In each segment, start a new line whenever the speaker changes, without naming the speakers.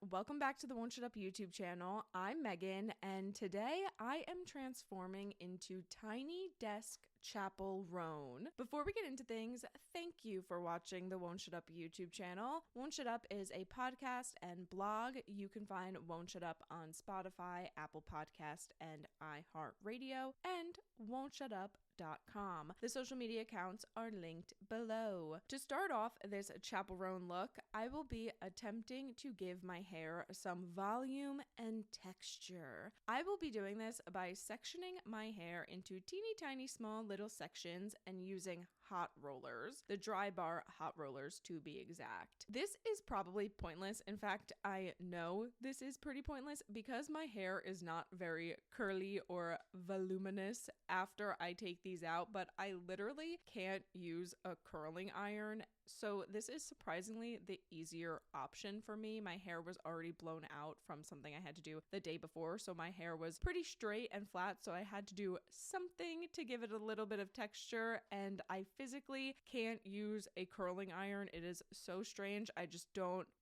welcome back to the Won't Shut Up YouTube channel. I'm Megan, and today I am transforming into Tiny Desk Chappell Roan. Before we get into things, thank you for watching the Won't Shut Up YouTube channel. Won't Shut Up is a podcast and blog. You can find Won't Shut Up on Spotify, Apple Podcast, and iHeartRadio, and won'tshutup.com. The social media accounts are linked below. To start off this Chappell Roan look, I will be attempting to give my hair some volume and texture. I will be doing this by sectioning my hair into teeny tiny small little sections and using hot rollers, the dry bar hot rollers to be exact. This is probably pointless. In fact, I know this is pretty pointless because my hair is not very curly or voluminous after I take these out, but I literally can't use a curling iron. So this is surprisingly the easier option for me. My hair was already blown out from something I had to do the day before, so my hair was pretty straight and flat, so I had to do something to give it a little bit of texture, and I physically can't use a curling iron. It is so strange.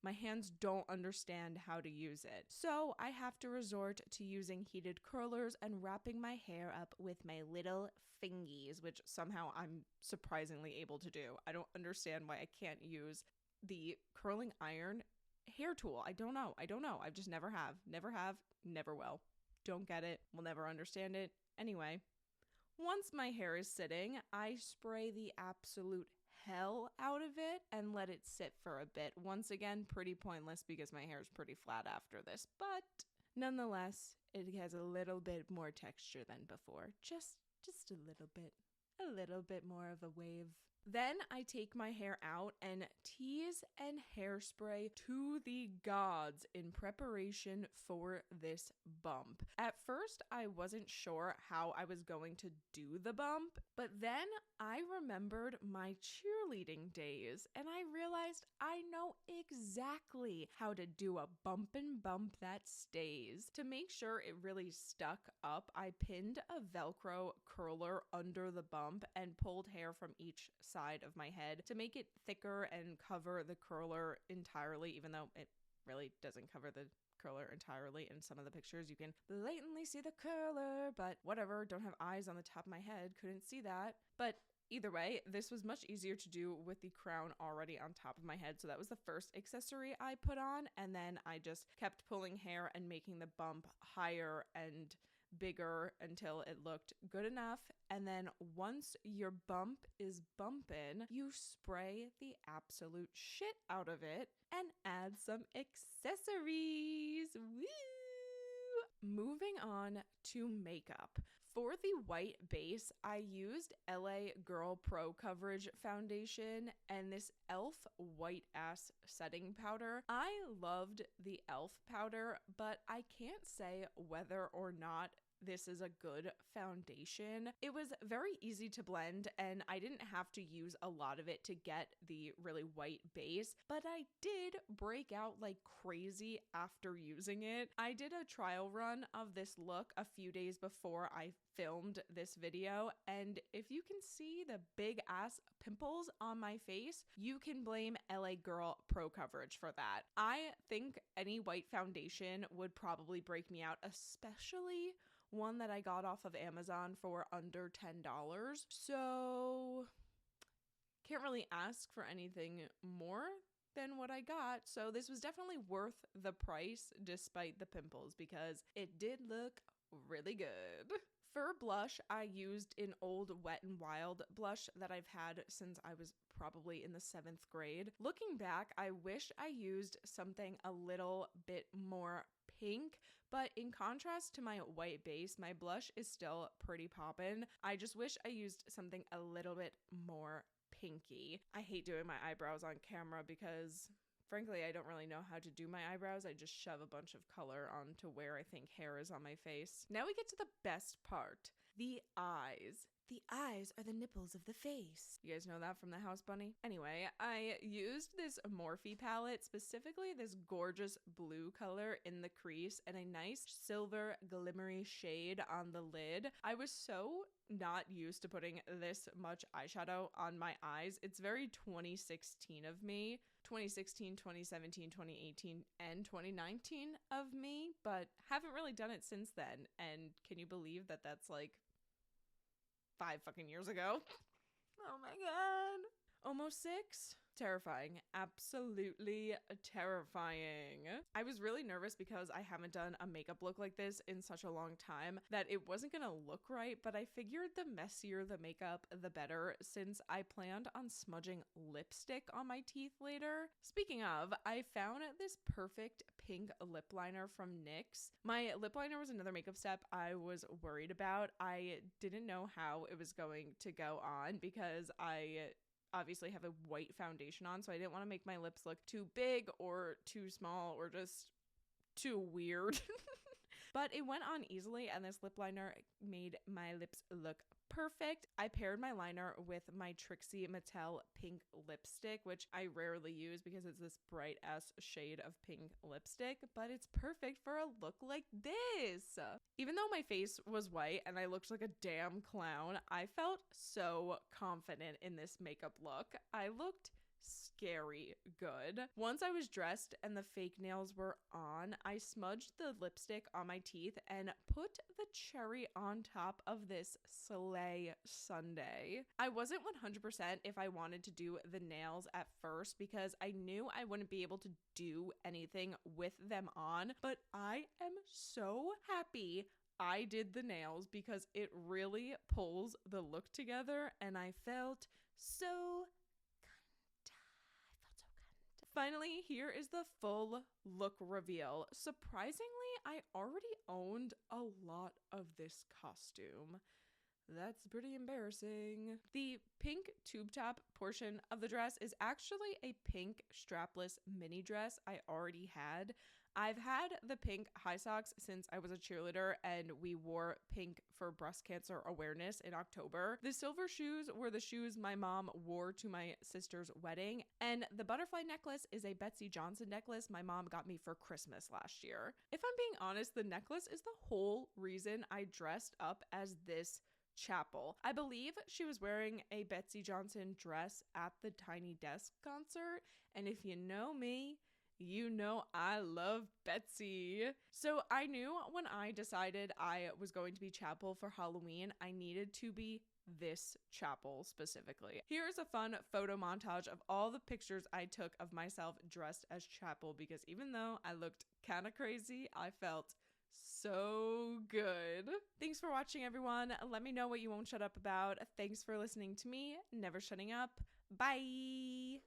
My hands don't understand how to use it. So I have to resort to using heated curlers and wrapping my hair up with my little fingies, which somehow I'm surprisingly able to do. I don't understand why I can't use the curling iron hair tool. I don't know. I just never have, never will. Don't get it. Will never understand it. Anyway, once my hair is sitting, I spray the absolute hell out of it and let it sit for a bit. Once again, pretty pointless because my hair is pretty flat after this, but nonetheless, it has a little bit more texture than before. Just a little bit more of a wave. Then I take my hair out and tease and hairspray to the gods in preparation for this bump. At first, I wasn't sure how I was going to do the bump, but then I remembered my cheerleading days and I realized I know exactly how to do a bump and bump that stays. To make sure it really stuck up, I pinned a Velcro curler under the bump and pulled hair from each side of my head to make it thicker and cover the curler entirely, even though it really doesn't cover the curler entirely. In some of the pictures you can blatantly see the curler, but whatever, don't have eyes on the top of my head, couldn't see that. But either way, this was much easier to do with the crown already on top of my head. So that was the first accessory I put on. And then I just kept pulling hair and making the bump higher and bigger until it looked good enough. And then once your bump is bumping, you spray the absolute shit out of it and add some accessories. Woo! Moving on to makeup. For the white base, I used LA Girl Pro Coverage Foundation and this e.l.f. White Ass Setting Powder. I loved the e.l.f. powder, but I can't say whether or not this is a good foundation. It was very easy to blend and I didn't have to use a lot of it to get the really white base, but I did break out like crazy after using it. I did a trial run of this look a few days before I filmed this video, and if you can see the big ass pimples on my face, you can blame LA Girl Pro Coverage for that. I think any white foundation would probably break me out, especially one that I got off of Amazon for under $10. So can't really ask for anything more than what I got. So this was definitely worth the price despite the pimples because it did look really good. For blush, I used an old Wet n Wild blush that I've had since I was probably in the 7th grade. Looking back, I wish I used something a little bit more pink, but in contrast to my white base, my blush is still pretty poppin'. I just wish I used something a little bit more pinky. I hate doing my eyebrows on camera because frankly, I don't really know how to do my eyebrows. I just shove a bunch of color onto where I think hair is on my face. Now we get to the best part, the eyes. The eyes are the nipples of the face. You guys know that from the House Bunny? Anyway, I used this Morphe palette, specifically this gorgeous blue color in the crease and a nice silver glimmery shade on the lid. I was so not used to putting this much eyeshadow on my eyes. It's very 2016 of me. 2016, 2017, 2018, and 2019 of me, but haven't really done it since then. And can you believe that that's like 5 fucking years ago? Oh my god. Almost 6? Terrifying. Absolutely terrifying. I was really nervous because I haven't done a makeup look like this in such a long time that it wasn't gonna look right, but I figured the messier the makeup, the better, since I planned on smudging lipstick on my teeth later. Speaking of, I found this perfect pink lip liner from NYX. My lip liner was another makeup step I was worried about. I didn't know how it was going to go on because I obviously have a white foundation on, so I didn't want to make my lips look too big or too small or just too weird. But it went on easily, and this lip liner made my lips look perfect. I paired my liner with my Trixie Mattel pink lipstick, which I rarely use because it's this bright ass shade of pink lipstick, but it's perfect for a look like this. Even though my face was white and I looked like a damn clown, I felt so confident in this makeup look. I looked scary good. Once I was dressed and the fake nails were on, I smudged the lipstick on my teeth and put the cherry on top of this Slay Sundae. I wasn't 100% if I wanted to do the nails at first because I knew I wouldn't be able to do anything with them on, but I am so happy I did the nails because it really pulls the look together and I felt so Finally, here is the full look reveal. Surprisingly, I already owned a lot of this costume. That's pretty embarrassing. The pink tube top portion of the dress is actually a pink strapless mini dress I already had. I've had the pink high socks since I was a cheerleader and we wore pink for breast cancer awareness in October. The silver shoes were the shoes my mom wore to my sister's wedding, and the butterfly necklace is a Betsy Johnson necklace my mom got me for Christmas last year. If I'm being honest, the necklace is the whole reason I dressed up as this Chappell. I believe she was wearing a Betsy Johnson dress at the Tiny Desk concert, and if you know me, you know I love Betsy. So I knew when I decided I was going to be Chappell for Halloween, I needed to be this Chappell specifically. Here is a fun photo montage of all the pictures I took of myself dressed as Chappell because even though I looked kind of crazy, I felt so good. Thanks for watching, everyone. Let me know what you won't shut up about. Thanks for listening to me, never shutting up. Bye.